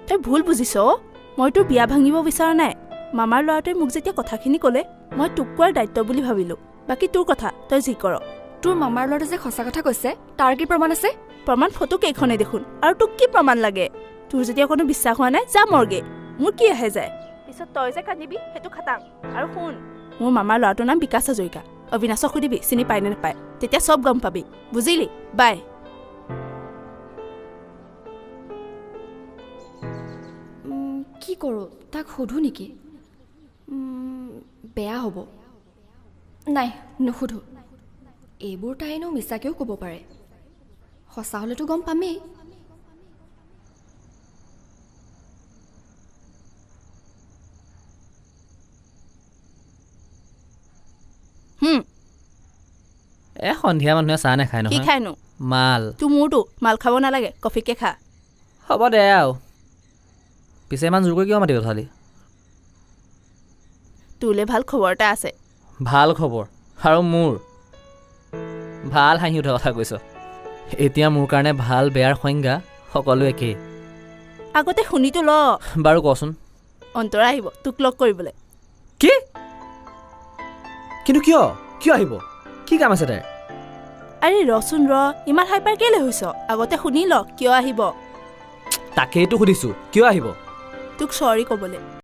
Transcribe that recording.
তই ভুল বুজিছ মই তোৰ বিয়া ভাঙিব বিচৰা নাই মামাৰ ল'ৰাটোৱে মোক যেতিয়া কথাখিনি ক'লে মই তোক কোৱাৰ দায়িত্ব বুলি ভাবিলো বাকী তোৰ কথা তই যি কৰ তোৰ মামাৰ ল'ৰাটো যে সঁচা কথা কৈছে তাৰ কি প্ৰমাণ আছে প্ৰমাণ ফটো কেইখনে দেখোন আৰু তোক কি প্ৰমাণ লাগে তোৰ যেতিয়া কোনো বিশ্বাস হোৱা নাই যা মৰগে মোৰ কি আহে যায় পিছত তই যে কান্দিবি সেইটো খাটাং আৰু শুন মোৰ মামাৰ ল'ৰাটোৰ নাম বিকাশ হাজৰিকা অবিনাশক সুধিবি চিনি পায় নে নাপায় তেতিয়া চব গম পাবি বুজিলি বাই কি কৰোঁ তাক সোধো নেকি বেয়া হ'ব নাই নুসুধো এইবোৰ তাইনো মিছাকেও ক'ব পাৰে সঁচা হ'লেতো গম পামেই সন্ধিয়া মানুহে চাহ নাখায় নহয় কি খায়নো মাল তোৰ মোৰতো মাল খাব নালাগে কফিকে খা হ'ব দে আৰু পিছে ইমান জোৰ কৰি কিয় মাতি কথালি তোলে ভাল খবৰ এটা আছে ভাল খবৰ আৰু মোৰ ভাল হাঁহি উঠা কথা কৈছ এতিয়া মোৰ কাৰণে ভাল বেয়াৰ সংজ্ঞা সকলো একেই আগতে শুনিতো ল বাৰু কচোন অন্তৰা আহিব তোক লগ কৰিবলৈ কি কিন্তু কিয় কিয় আহিব কি কাম আছে তাইৰ আৰে ৰচোন ইমান হাইপাৰ কেলে হৈছ আগতে শুনি ল কিয় আহিব তাকেইতো সুধিছোঁ কিয় আহিব তোক চৰি ক'বলৈ